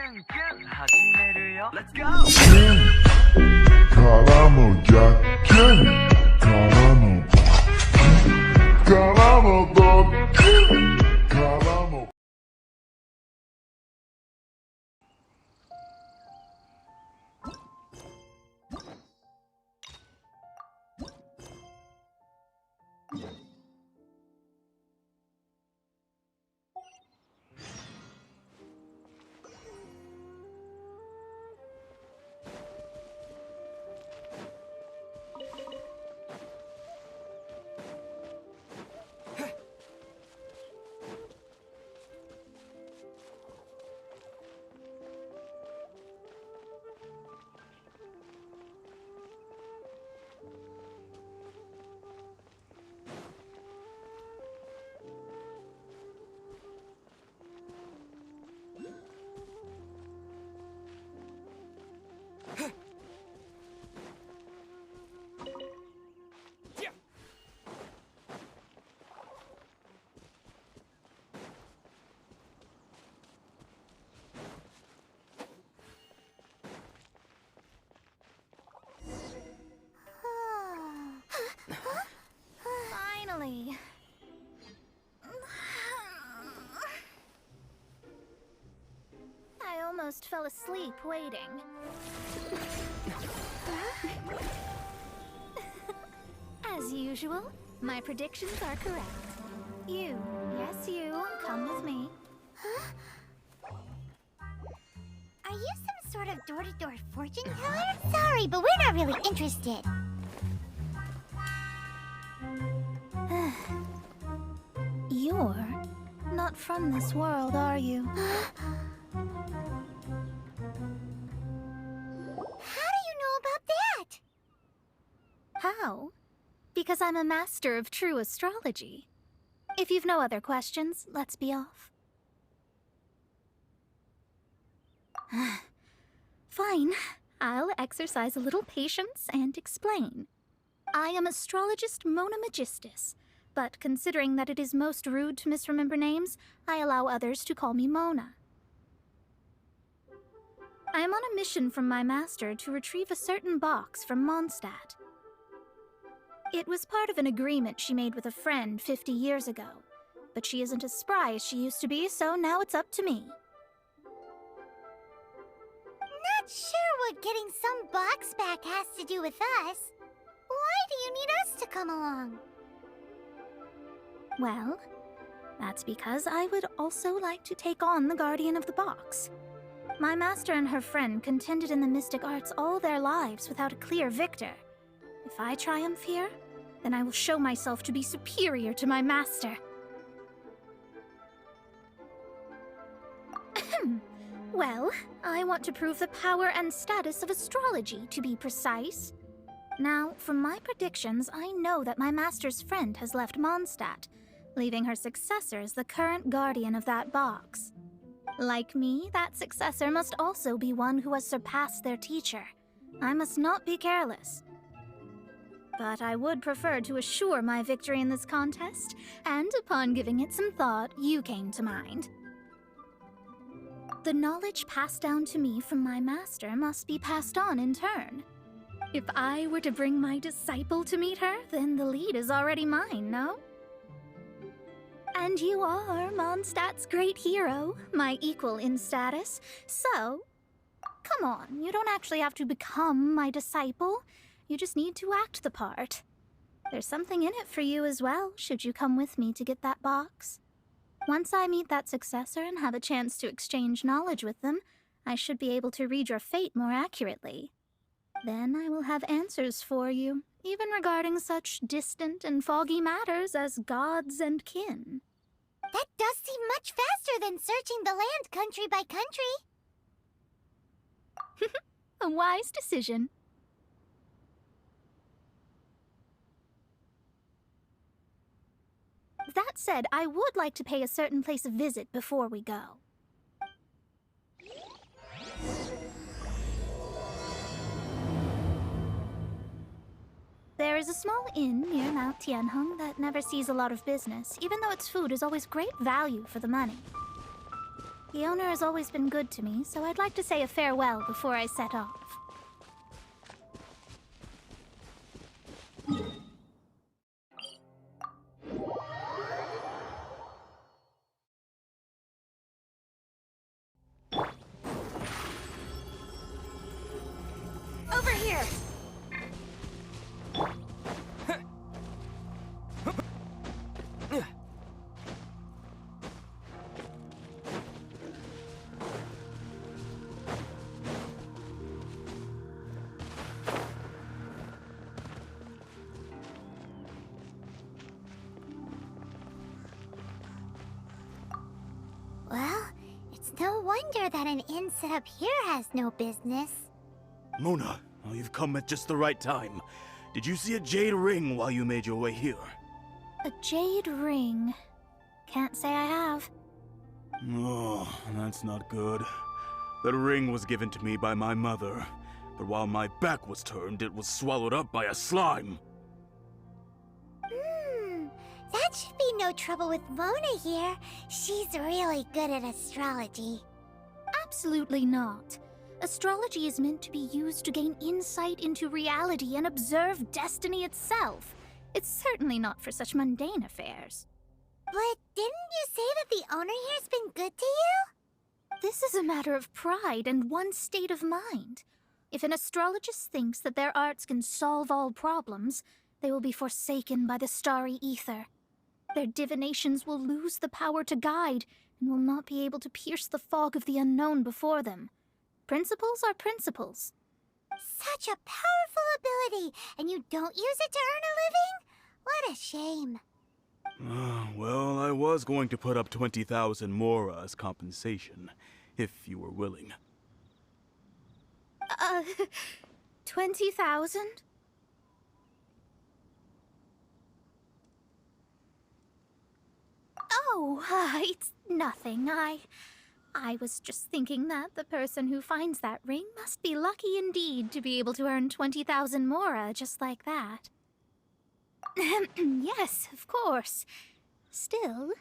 Let's go! 가라노 야켄 가라노 가라노 덕킨 가라노 Finally. I almost fell asleep waiting. As usual, my predictions are correct. You, yes you, come with me. Are you some sort of door-to-door fortune teller? Sorry, but we're not really interested. You're not from this world, are you? How do you know about that? How? Because I'm a master of true astrology. If you've no other questions, let's be off. Fine. I'll exercise a little patience and explain. I am astrologist Mona Magistus, but considering that it is most rude to misremember names, I allow others to call me Mona. I am on a mission from my master to retrieve a certain box from Mondstadt. It was part of an agreement she made with a friend 50 years ago, but she isn't as spry as she used to be, so now it's up to me. Not sure what getting some box back has to do with us. Why do you need us to come along? Well, that's because I would also like to take on the Guardian of the Box. My master and her friend contended in the mystic arts all their lives without a clear victor. If I triumph here, then I will show myself to be superior to my master. Well, I want to prove the power and status of astrology, to be precise. Now, from my predictions, I know that my master's friend has left Mondstadt, leaving her successor as the current guardian of that box. Like me, that successor must also be one who has surpassed their teacher. I must not be careless. But I would prefer to assure my victory in this contest, and upon giving it some thought, you came to mind. The knowledge passed down to me from my master must be passed on in turn. If I were to bring my disciple to meet her, then the lead is already mine, no? And you are Mondstadt's great hero, my equal in status, so... Come on, you don't actually have to become my disciple. You just need to act the part. There's something in it for you as well, should you come with me to get that box. Once I meet that successor and have a chance to exchange knowledge with them, I should be able to read your fate more accurately. Then I will have answers for you, even regarding such distant and foggy matters as gods and kin. That does seem much faster than searching the land country by country. A wise decision. That said, I would like to pay a certain place a visit before we go. There is a small inn near Mount Tianheng that never sees a lot of business, even though its food is always great value for the money. The owner has always been good to me, so I'd like to say a farewell before I set off. Over here! Well, it's no wonder that an inn set up here has no business. Mona, oh, you've come at just the right time. Did you see a jade ring while you made your way here? A jade ring. Can't say I have. Oh, that's not good. That ring was given to me by my mother, but while my back was turned, it was swallowed up by a slime. That should be no trouble with Mona here. She's really good at astrology. Absolutely not. Astrology is meant to be used to gain insight into reality and observe destiny itself. It's certainly not for such mundane affairs. But didn't you say that the owner here's been good to you? This is a matter of pride and one's state of mind. If an astrologist thinks that their arts can solve all problems, they will be forsaken by the starry ether. Their divinations will lose the power to guide and will not be able to pierce the fog of the unknown before them. Principles are principles. Such a powerful ability, and you don't use it to earn a living? What a shame. Well, I was going to put up 20,000 mora as compensation, if you were willing. 20,000? Oh, it's nothing. I was just thinking that the person who finds that ring must be lucky indeed to be able to earn 20,000 mora just like that. Yes, of course. Still,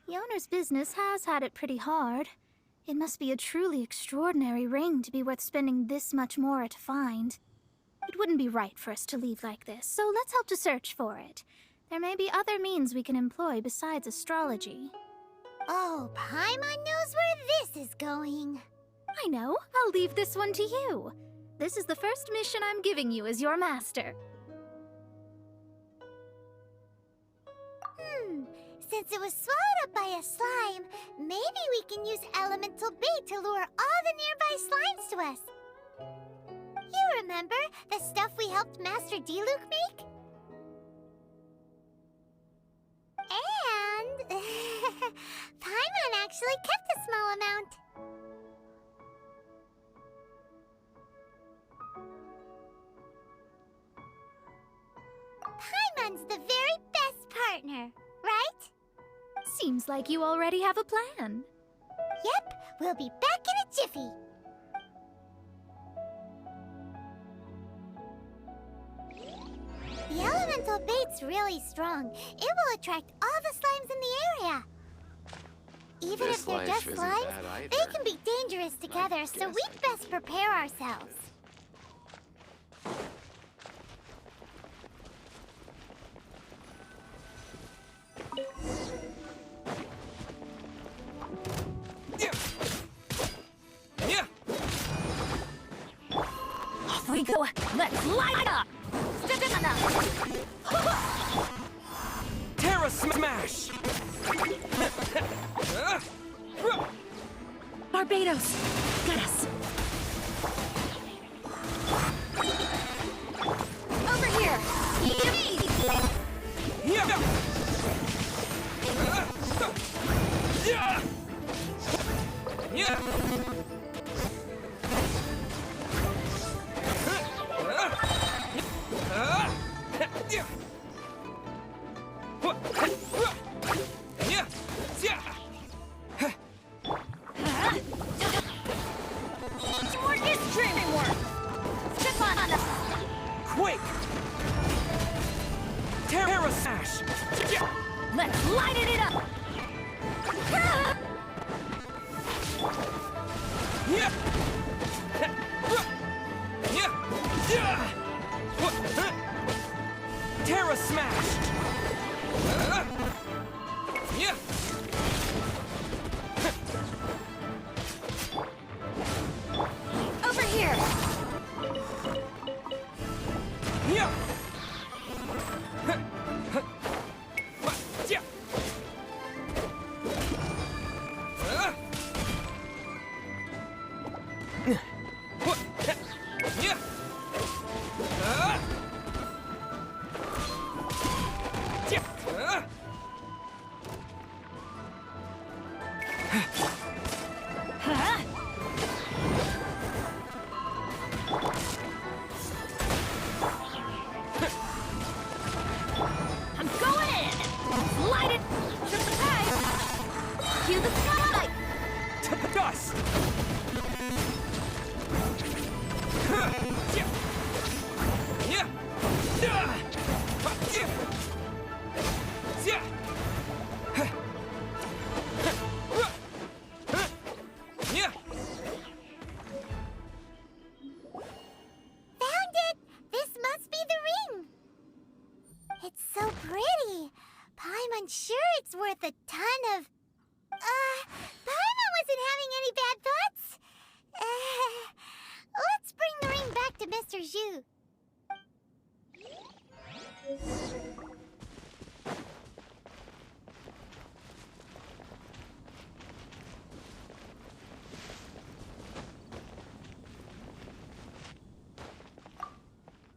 the owner's business has had it pretty hard. It must be a truly extraordinary ring to be worth spending this much mora to find. It wouldn't be right for us to leave like this, so let's help to search for it. There may be other means we can employ besides astrology. Oh, Paimon knows where this is going. I know. I'll leave this one to you. This is the first mission I'm giving you as your master. Since it was swallowed up by a slime, maybe we can use elemental bait to lure all the nearby slimes to us. You remember the stuff we helped Master Diluc make? And Paimon actually kept a small amount. Paimon's the very best partner, right? Seems like you already have a plan. Yep, we'll be back in a jiffy. The elemental bait's really strong. It will attract all the slimes in the area. Even if they're just slimes, they can be dangerous together, so we'd best prepare ourselves. Off we go! Let's light it up! Terra Smash! Barbados! Get us! Over here! More is dreaming work! Step on the... Quake! Terra Smash! Let's light it up! Terra smash! Over here! I'm going in! Light it! Trip the pipe! Cue the sky! To the dust! Found it! This must be the ring! It's so pretty. Paimon sure it's worth a ton of... Paimon wasn't having any bad thoughts. Let's bring the ring back to Mr. Zhu.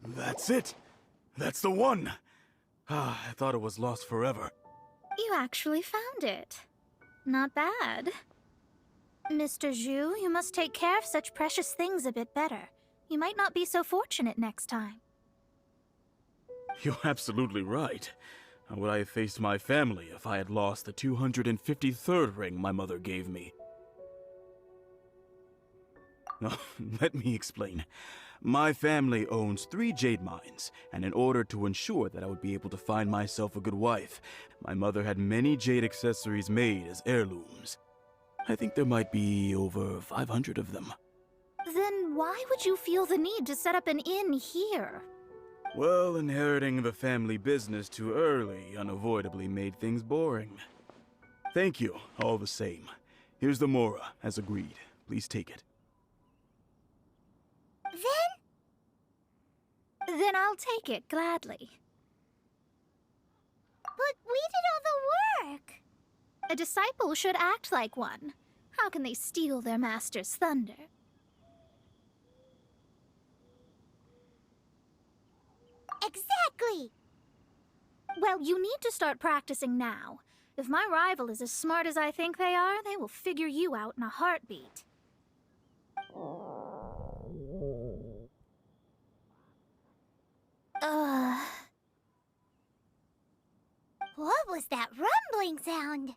That's it! That's the one! I thought it was lost forever. You actually found it. Not bad. Mr. Zhu, you must take care of such precious things a bit better. You might not be so fortunate next time. You're absolutely right. How would I have faced my family if I had lost the 253rd ring my mother gave me? Let me explain. My family owns 3 jade mines, and in order to ensure that I would be able to find myself a good wife, my mother had many jade accessories made as heirlooms. I think there might be over 500 of them. Then why would you feel the need to set up an inn here? Well, inheriting the family business too early unavoidably made things boring. Thank you, all the same. Here's the Mora, as agreed. Please take it. Then I'll take it gladly. But we did all the work. A disciple should act like one. How can they steal their master's thunder? Exactly. Well, you need to start practicing now. If my rival is as smart as I think they are, they will figure you out in a heartbeat. What was that rumbling sound?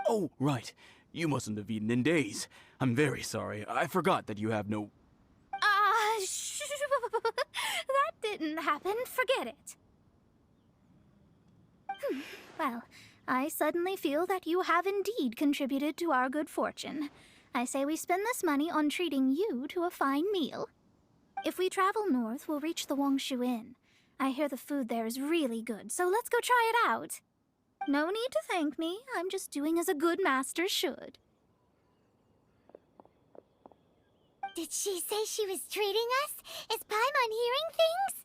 Oh, right. You mustn't have eaten in days. I'm very sorry. I forgot that you have no... That didn't happen. Forget it. Well, I suddenly feel that you have indeed contributed to our good fortune. I say we spend this money on treating you to a fine meal. If we travel north, we'll reach the Wongshu Inn. I hear the food there is really good, so let's go try it out. No need to thank me. I'm just doing as a good master should. Did she say she was treating us? Is Paimon hearing things?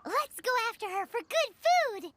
Let's go after her for good food!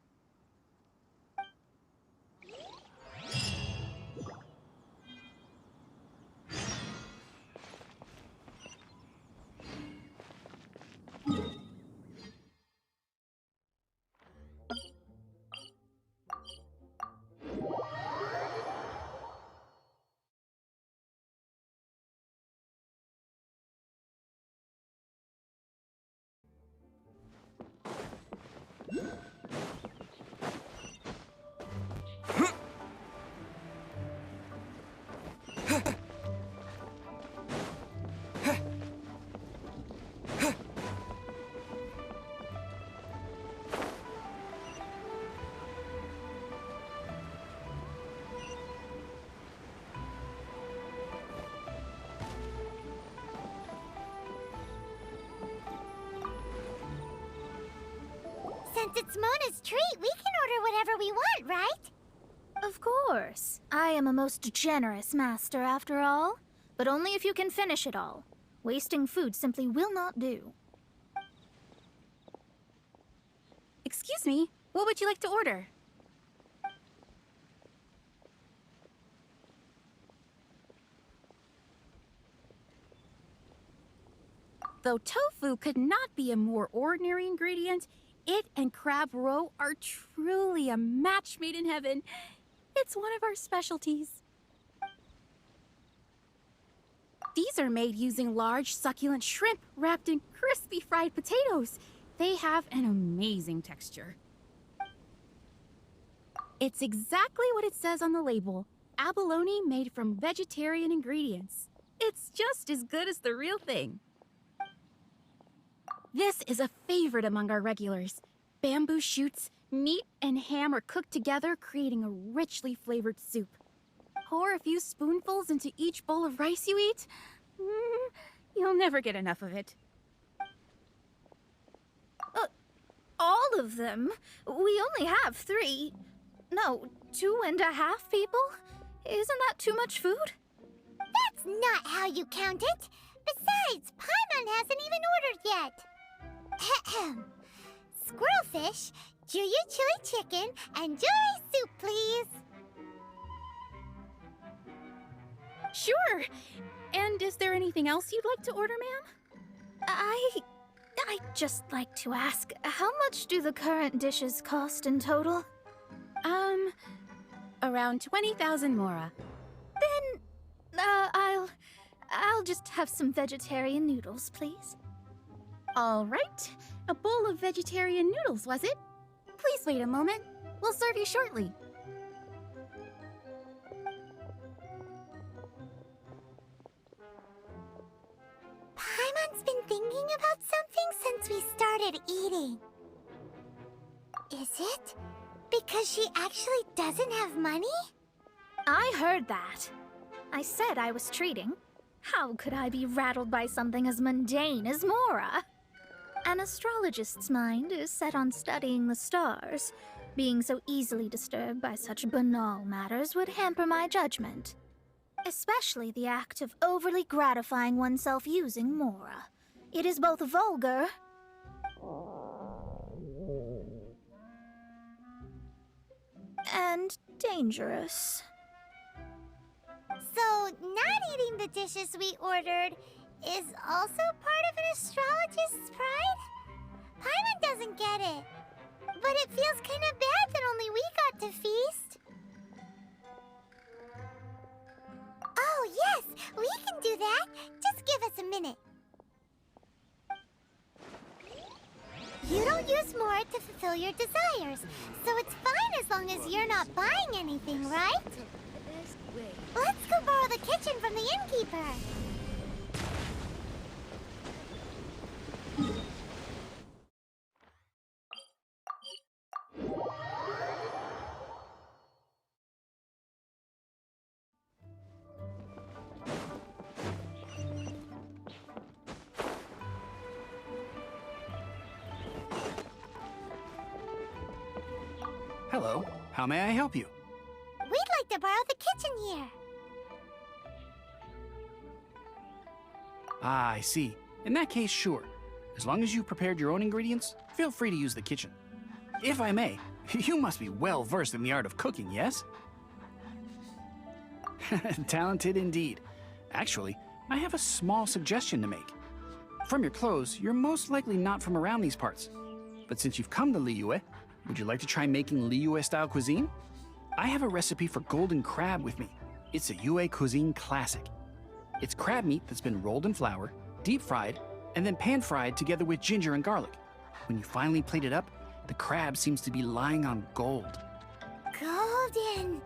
Since it's Mona's treat, we can order whatever we want, right? Of course. I am a most generous master, after all. But only if you can finish it all. Wasting food simply will not do. Excuse me, what would you like to order? Though tofu could not be a more ordinary ingredient, it and crab roe are truly a match made in heaven. It's one of our specialties. These are made using large, succulent shrimp wrapped in crispy fried potatoes. They have an amazing texture. It's exactly what it says on the label. Abalone made from vegetarian ingredients. It's just as good as the real thing. This is a favorite among our regulars. Bamboo shoots, meat, and ham are cooked together, creating a richly flavored soup. Pour a few spoonfuls into each bowl of rice you eat. You'll never get enough of it. All of them? We only have 3. No, 2.5 people? Isn't that too much food? That's not how you count it. Besides, Paimon hasn't even ordered yet. Ahem. Squirrelfish, Juyu chili chicken, and jewelry soup, please. Sure. And is there anything else you'd like to order, ma'am? I'd just like to ask, how much do the current dishes cost in total? Around 20,000 mora. Then, I'll just have some vegetarian noodles, please. All right. A bowl of vegetarian noodles, was it? Please wait a moment. We'll serve you shortly. Paimon's been thinking about something since we started eating. Is it because she actually doesn't have money? I heard that. I said I was treating. How could I be rattled by something as mundane as Mora? An astrologist's mind is set on studying the stars. Being so easily disturbed by such banal matters would hamper my judgment. Especially the act of overly gratifying oneself using Mora. It is both vulgar and dangerous. So, not eating the dishes we ordered is also part of an astrologist's pride? Paimon doesn't get it. But it feels kind of bad that only we got to feast. Oh, yes, we can do that. Just give us a minute. You don't use more to fulfill your desires, so it's fine as long as you're not buying anything, right? Let's go borrow the kitchen from the innkeeper. Hello, how may I help you? We'd like to borrow the kitchen here. Ah, I see. In that case, sure. As long as you prepared your own ingredients, feel free to use the kitchen. If I may, you must be well versed in the art of cooking, yes? Talented indeed. Actually, I have a small suggestion to make. From your clothes, you're most likely not from around these parts. But since you've come to Liyue, would you like to try making Liyue-style cuisine? I have a recipe for golden crab with me. It's a Yue cuisine classic. It's crab meat that's been rolled in flour, deep fried, and then pan fried together with ginger and garlic. When you finally plate it up, the crab seems to be lying on gold. Golden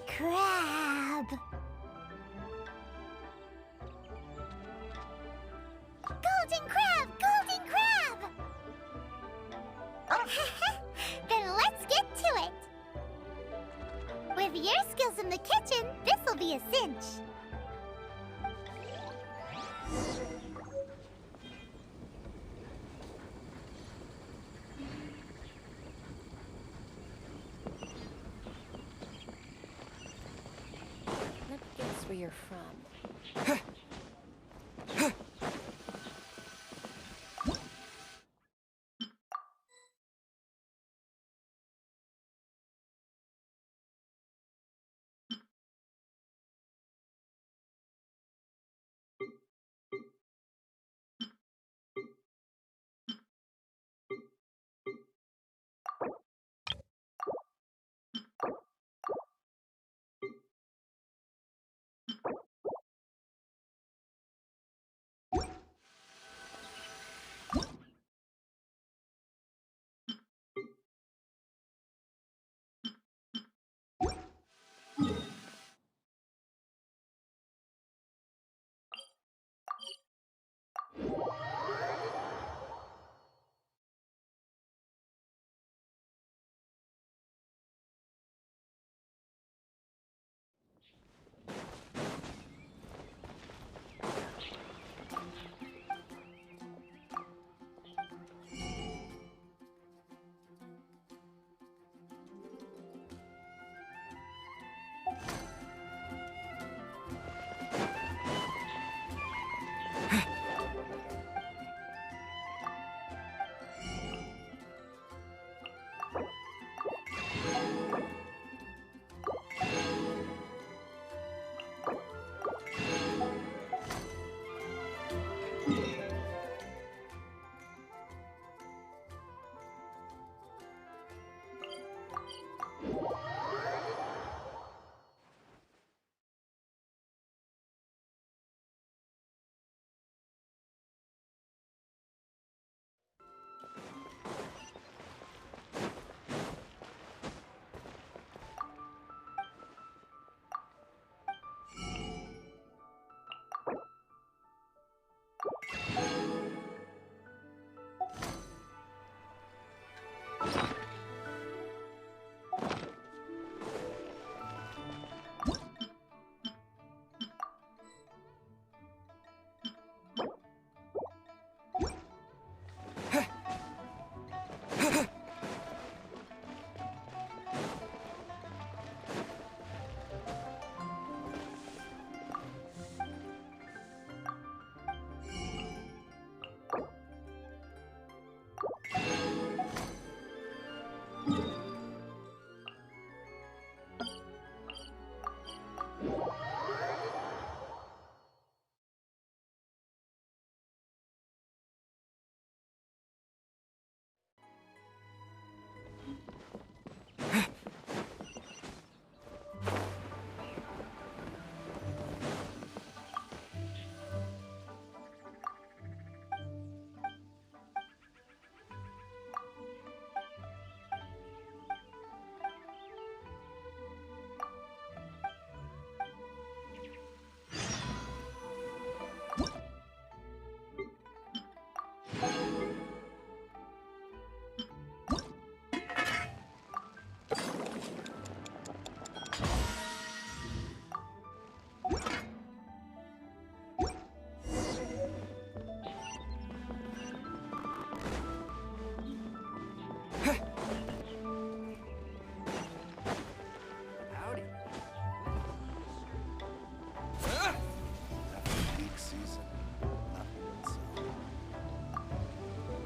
crab. Golden crab! Golden crab! Then let's get to it. With your skills in the kitchen, this'll be a cinch. you're from.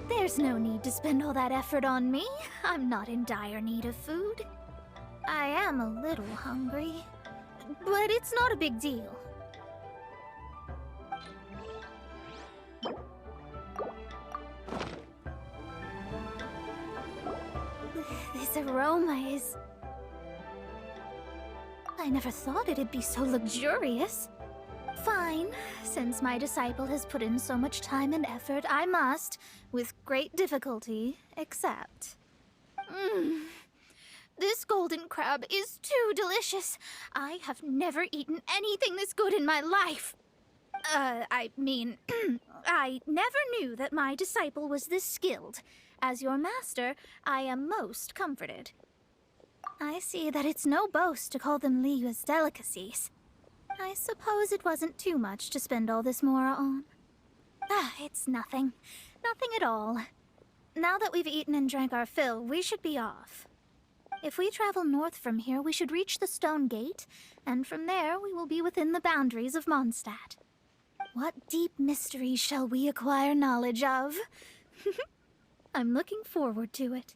There's no need to spend all that effort on me. I'm not in dire need of food. I am a little hungry, but it's not a big deal. This aroma is... I never thought it'd be so luxurious. Fine. Since my disciple has put in so much time and effort, I must, with great difficulty, accept. This golden crab is too delicious. I have never eaten anything this good in my life. I mean, I never knew that my disciple was this skilled. As your master, I am most comforted. I see that it's no boast to call them Liyue's delicacies. I suppose it wasn't too much to spend all this mora on. It's nothing. Nothing at all. Now that we've eaten and drank our fill, we should be off. If we travel north from here, we should reach the Stone Gate, and from there we will be within the boundaries of Mondstadt. What deep mysteries shall we acquire knowledge of? I'm looking forward to it.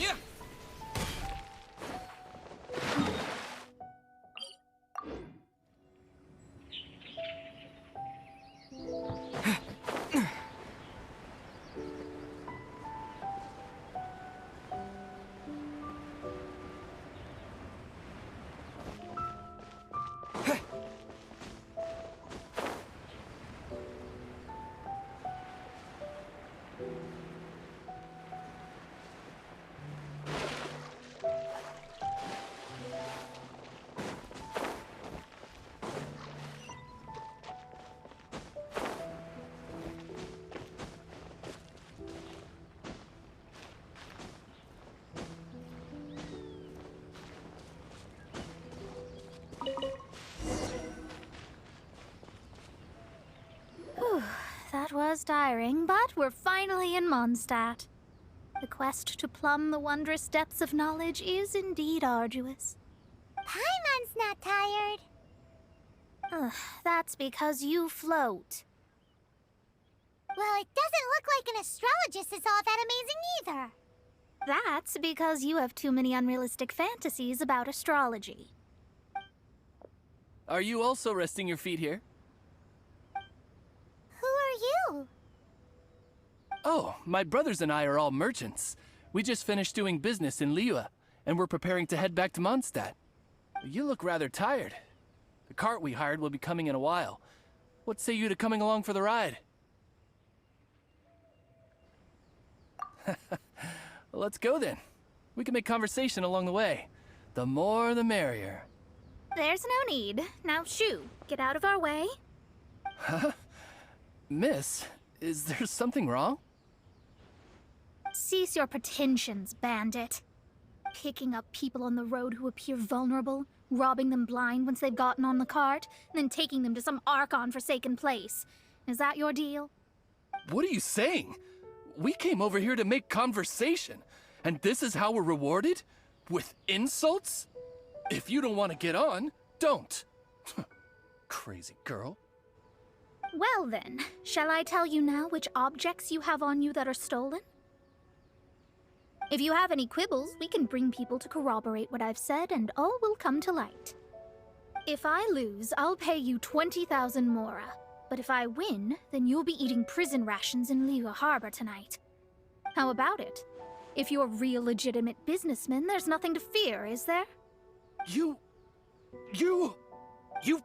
Yeah. Whew, that was tiring, but we're finally in Mondstadt. The quest to plumb the wondrous depths of knowledge is indeed arduous. Paimon's not tired. Ugh, that's because you float. Well, it doesn't look like an astrologist is all that amazing either. That's because you have too many unrealistic fantasies about astrology. Are you also resting your feet here? Who are you? Oh, my brothers and I are all merchants. We just finished doing business in Liyue, and we're preparing to head back to Mondstadt. You look rather tired. The cart we hired will be coming in a while. What say you to coming along for the ride? Let's go then. We can make conversation along the way. The more the merrier. There's no need. Now shoo, get out of our way. Huh? Miss, is there something wrong? Cease your pretensions, bandit. Picking up people on the road who appear vulnerable, robbing them blind once they've gotten on the cart, and then taking them to some Archon-forsaken place. Is that your deal? What are you saying? We came over here to make conversation, and this is how we're rewarded? With insults? If you don't want to get on, don't. Crazy girl. Well then, shall I tell you now which objects you have on you that are stolen? If you have any quibbles, we can bring people to corroborate what I've said, and all will come to light. If I lose, I'll pay you 20,000 mora. But if I win, then you'll be eating prison rations in Liyue Harbor tonight. How about it? If you're real legitimate businessmen, there's nothing to fear, is there? You've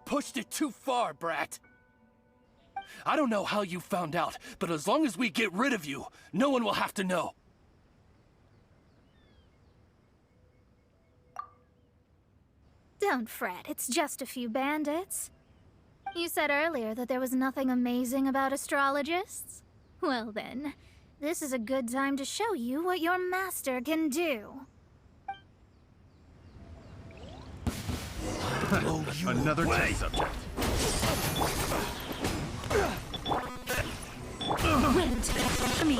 pushed it too far, brat. I don't know how you found out, but as long as we get rid of you, no one will have to know. Don't fret, it's just a few bandits. You said earlier that there was nothing amazing about astrologists? Well then, this is a good time to show you what your master can do. Another test subject. Wind for me.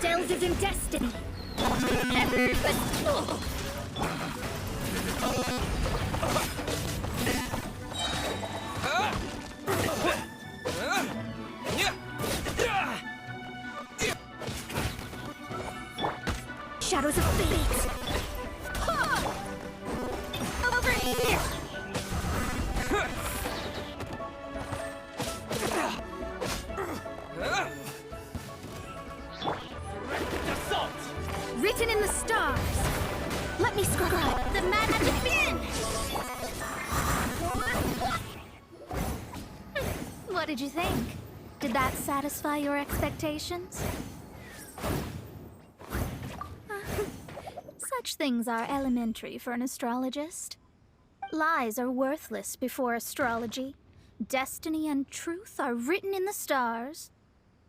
Delves in destiny. Shadows of fate. Over here. Written in the stars. Let me scribe the magic begin. What did you think? Did that satisfy your expectations? such things are elementary for an astrologist. Lies are worthless before astrology. Destiny and truth are written in the stars.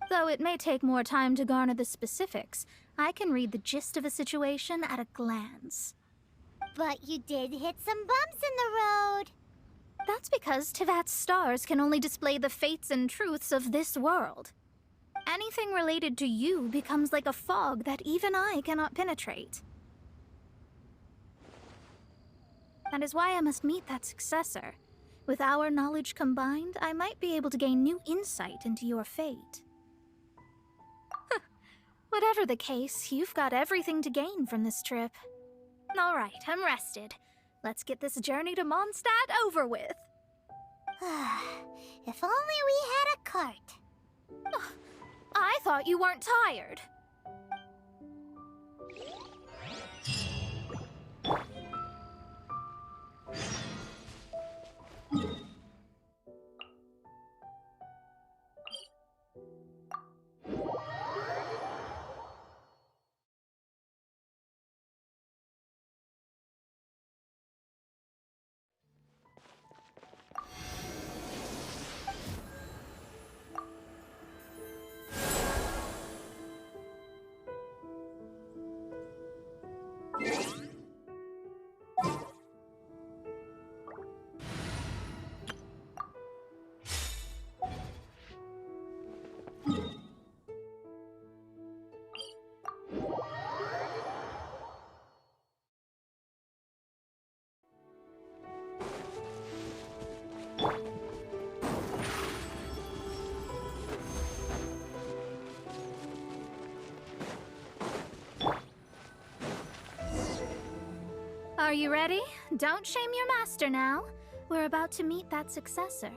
Though it may take more time to garner the specifics, I can read the gist of a situation at a glance. But you did hit some bumps in the road. That's because Tevat's stars can only display the fates and truths of this world. Anything related to you becomes like a fog that even I cannot penetrate. That is why I must meet that successor. With our knowledge combined, I might be able to gain new insight into your fate. Whatever the case, you've got everything to gain from this trip. All right, I'm rested. Let's get this journey to Mondstadt over with. If only we had a cart. I thought you weren't tired. Are you ready? Don't shame your master now. We're about to meet that successor.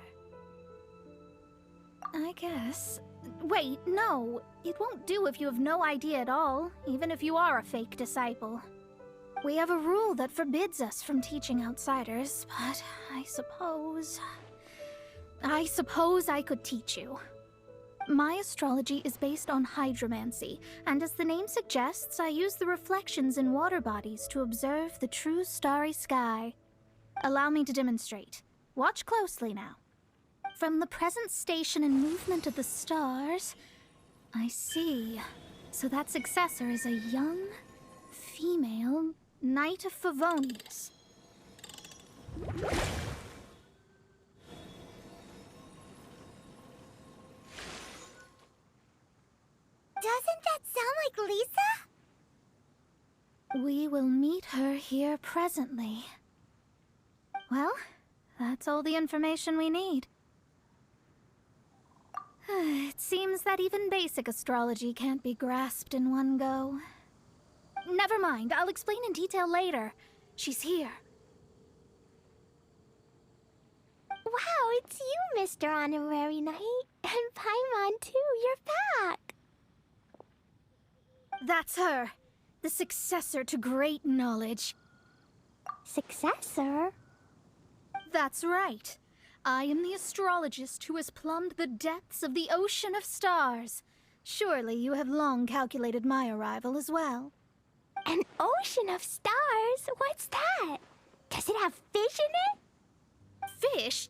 I guess. Wait, no. It won't do if you have no idea at all, even if you are a fake disciple. We have a rule that forbids us from teaching outsiders, but I suppose I could teach you. My astrology is based on hydromancy, and as the name suggests, I use the reflections in water bodies to observe the true starry sky. Allow me to demonstrate. Watch closely now. From the present station and movement of the stars, I see. So that successor is a young, female Knight of Favonius. Doesn't that sound like Lisa? We will meet her here presently. Well, that's all the information we need. It seems that even basic astrology can't be grasped in one go. Never mind, I'll explain in detail later. She's here. Wow, it's you, Mr. Honorary Knight. And Paimon, too, you're back. That's her. The successor to great knowledge. Successor? That's right. I am the astrologist who has plumbed the depths of the ocean of stars. Surely you have long calculated my arrival as well. An ocean of stars? What's that? Does it have fish in it? Fish?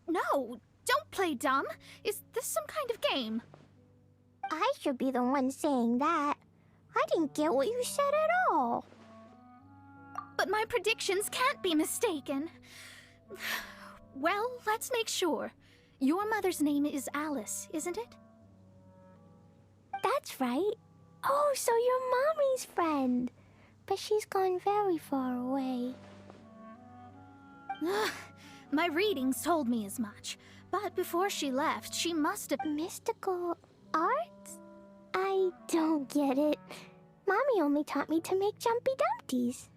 No, don't play dumb. Is this some kind of game? I should be the one saying that. I didn't get what you said at all. But my predictions can't be mistaken. Well, let's make sure. Your mother's name is Alice, isn't it? That's right. Oh, so you're Mommy's friend. But she's gone very far away. My readings told me as much. But before she left, she must have... Mystical arts? I don't get it. Mommy only taught me to make Jumpy Dumpties.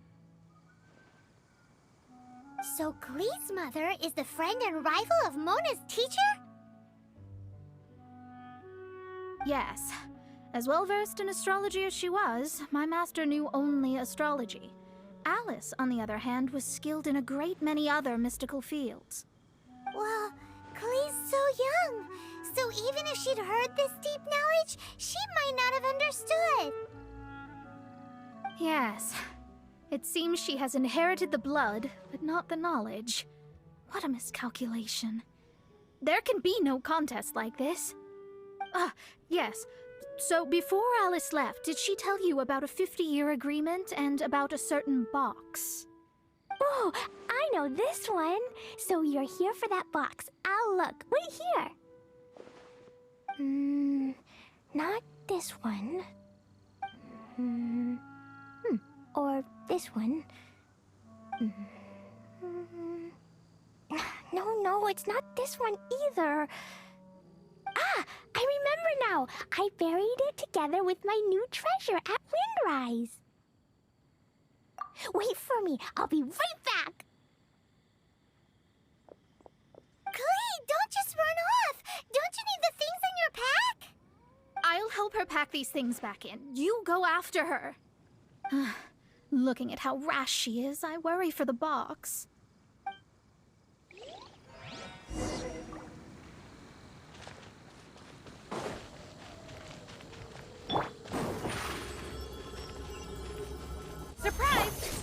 So Glee's mother is the friend and rival of Mona's teacher? Yes. As well-versed in astrology as she was, my master knew only astrology. Alice, on the other hand, was skilled in a great many other mystical fields. Well, Glee's so young. So even if she'd heard this deep knowledge, she might not have understood. Yes. It seems she has inherited the blood, but not the knowledge. What a miscalculation. There can be no contest like this. Ah, yes. So before Alice left, did she tell you about a 50-year agreement and about a certain box? Oh, I know this one. So you're here for that box. I'll look. Wait here. Not this one. Or this one. No, it's not this one either. Ah, I remember now. I buried it together with my new treasure at Windrise. Wait for me. I'll be right back. Clay, don't just run off. Don't you need the things in your pack? I'll help her pack these things back in. You go after her. Looking at how rash she is, I worry for the box. Surprise!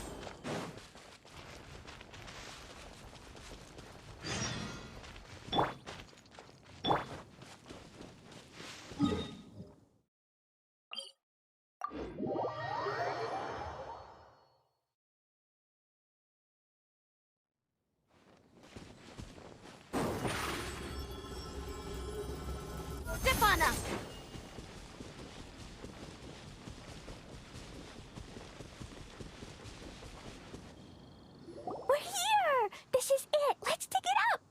Stefana! We're here! This is it! Let's dig it up!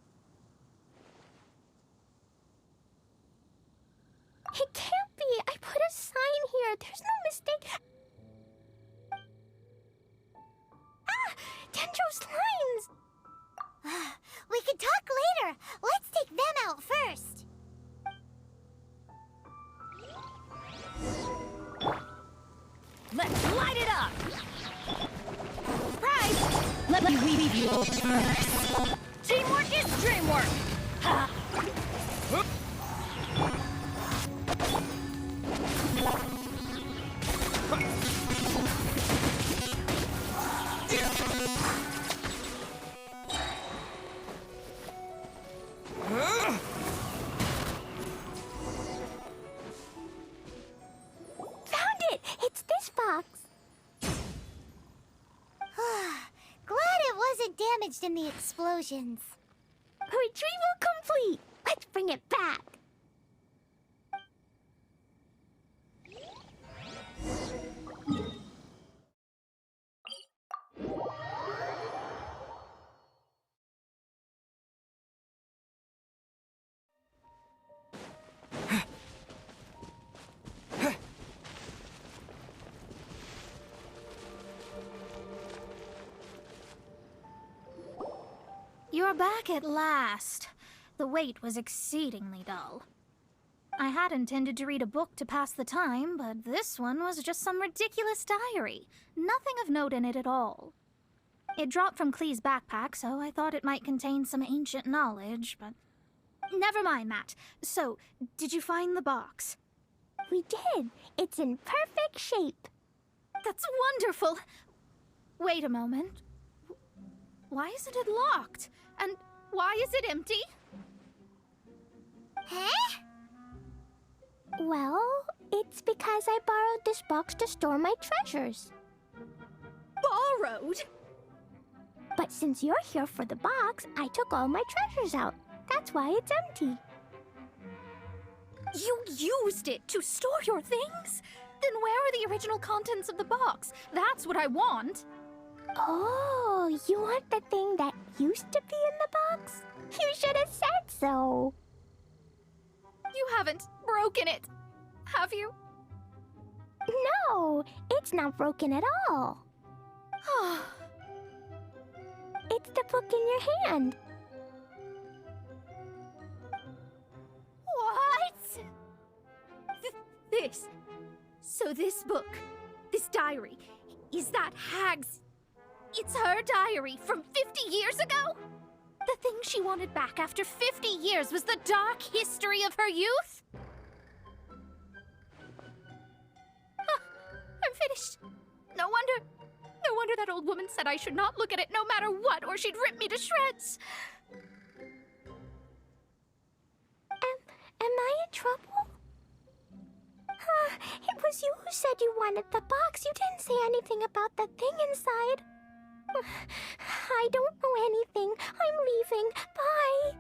It can't be! I put a sign here! There's no mistake! Ah! Dendro's lines! We can talk later! Let's take them out first! Let's light it up! Surprise! Let me leave you first. Teamwork is dreamwork! Ha! Found it! It's this box! Glad it wasn't damaged in the explosions. Retrieval complete! Let's bring it back! You're back at last. The wait was exceedingly dull. I had intended to read a book to pass the time, but this one was just some ridiculous diary. Nothing of note in it at all. It dropped from Clee's backpack, so I thought it might contain some ancient knowledge, but... Never mind that. So, did you find the box? We did! It's in perfect shape! That's wonderful! Wait a moment. Why isn't it locked? And why is it empty? Huh? Well, it's because I borrowed this box to store my treasures. Borrowed? But since you're here for the box, I took all my treasures out. That's why it's empty. You used it to store your things? Then where are the original contents of the box? That's what I want. Oh, you want the thing that used to be in the box? You should have said so. You haven't broken it, have you? No, it's not broken at all. It's the book in your hand. What? This. So this book, this diary, is that Hag's... It's her diary from 50 years ago? The thing she wanted back after 50 years was the dark history of her youth? I'm finished. No wonder That old woman said I should not look at it no matter what, or she'd rip me to shreds. Am I in trouble? It was you who said you wanted the box. You didn't say anything about the thing inside. I don't know anything. I'm leaving. Bye.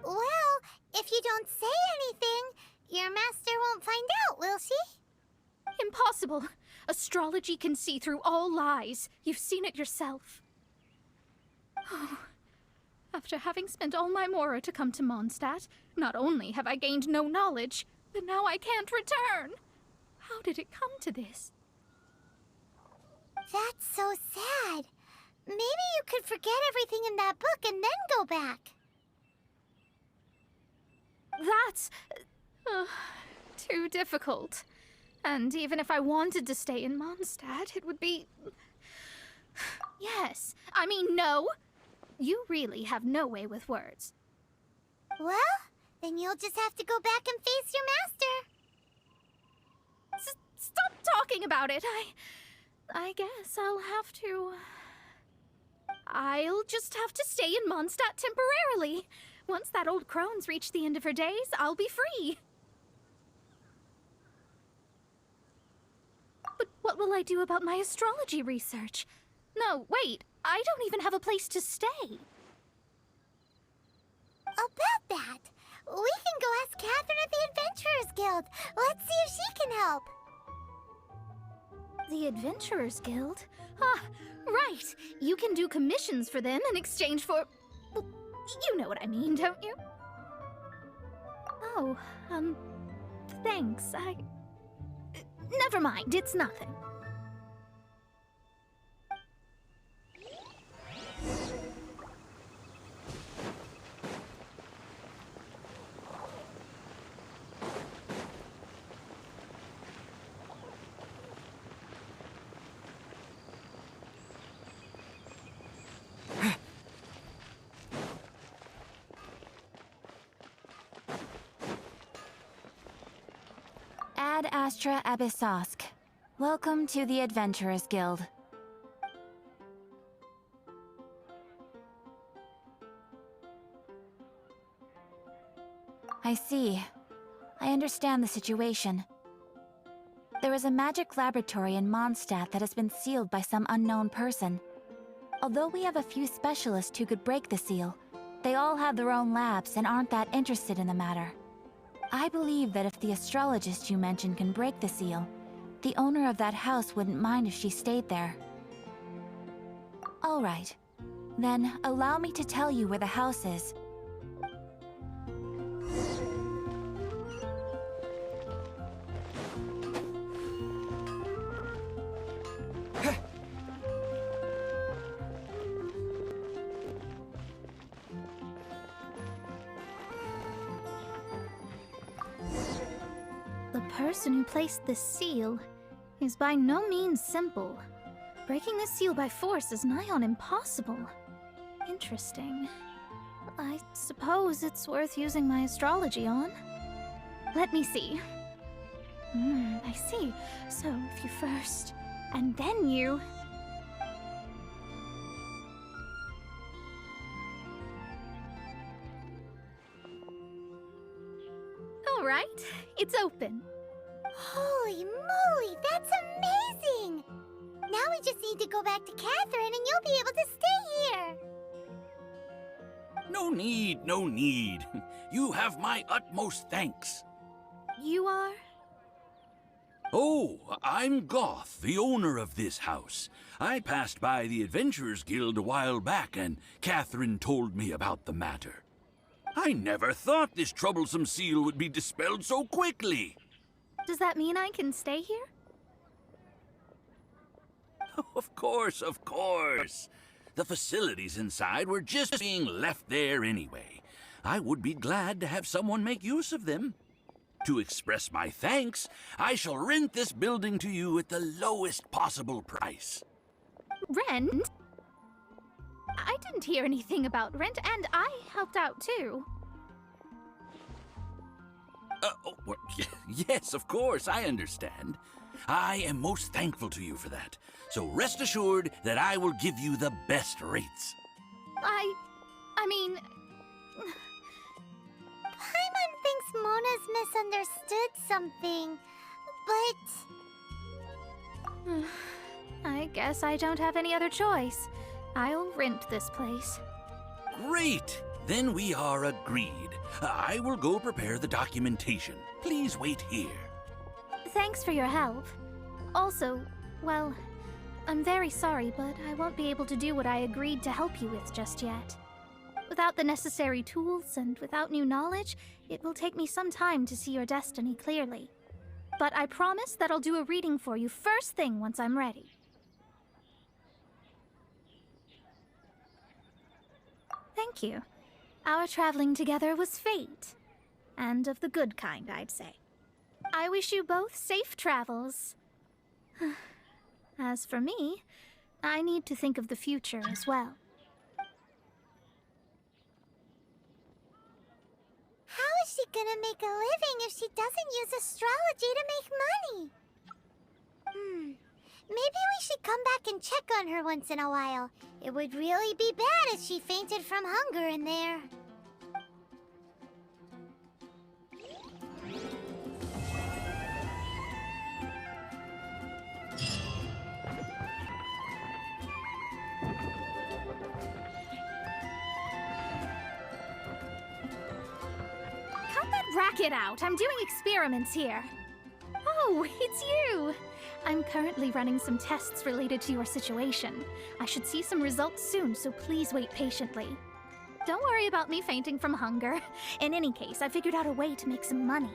Well, if you don't say anything, your master won't find out, will she? Impossible. Astrology can see through all lies. You've seen it yourself. Oh. After having spent all my mora to come to Mondstadt, not only have I gained no knowledge, but now I can't return. How did it come to this? That's so sad. Maybe you could forget everything in that book and then go back. That's too difficult. And even if I wanted to stay in Mondstadt, it would be... Yes, I mean no. You really have no way with words. Well, then you'll just have to go back and face your master. Stop talking about it. I guess I'll have to... I'll just have to stay in Mondstadt temporarily. Once that old crone's reached the end of her days, I'll be free. But what will I do about my astrology research? No, wait, I don't even have a place to stay. About that, we can go ask Catherine at the Adventurers Guild. Let's see if she can help. The Adventurers Guild? Ah, right. You can do commissions for them in exchange for... Well, you know what I mean, don't you? Oh, thanks. Never mind, it's nothing. Ad Astra Abyssosk. Welcome to the Adventurers Guild. I see. I understand the situation. There is a magic laboratory in Mondstadt that has been sealed by some unknown person. Although we have a few specialists who could break the seal, they all have their own labs and aren't that interested in the matter. I believe that if the astrologist you mentioned can break the seal, the owner of that house wouldn't mind if she stayed there. All right. Then, allow me to tell you where the house is. The person who placed the seal is by no means simple. Breaking the seal by force is nigh on impossible. Interesting. I suppose it's worth using my astrology on. Let me see. I see. So if you first, and then you... All right, it's open. Holy moly, that's amazing! Now we just need to go back to Catherine and you'll be able to stay here. No need, no need. You have my utmost thanks. You are? Oh, I'm Goth, the owner of this house. I passed by the Adventurers Guild a while back, and Catherine told me about the matter. I never thought this troublesome seal would be dispelled so quickly. Does that mean I can stay here? Of course, of course. The facilities inside were just being left there anyway. I would be glad to have someone make use of them. To express my thanks, I shall rent this building to you at the lowest possible price. Rent? I didn't hear anything about rent, and I helped out too. Yes, of course, I understand. I am most thankful to you for that. So rest assured that I will give you the best rates. I mean... Paimon thinks Mona's misunderstood something, but... I guess I don't have any other choice. I'll rent this place. Great! Then we are agreed. I will go prepare the documentation. Please wait here. Thanks for your help. Also, well, I'm very sorry, but I won't be able to do what I agreed to help you with just yet. Without the necessary tools and without new knowledge, it will take me some time to see your destiny clearly. But I promise that I'll do a reading for you first thing once I'm ready. Thank you. Our traveling together was fate. And of the good kind, I'd say. I wish you both safe travels. As for me, I need to think of the future as well. How is she gonna make a living if she doesn't use astrology to make money? Maybe we should come back and check on her once in a while. It would really be bad if she fainted from hunger in there. Cut that racket out! I'm doing experiments here. Oh, it's you! I'm currently running some tests related to your situation. I should see some results soon, so please wait patiently. Don't worry about me fainting from hunger. In any case, I figured out a way to make some money.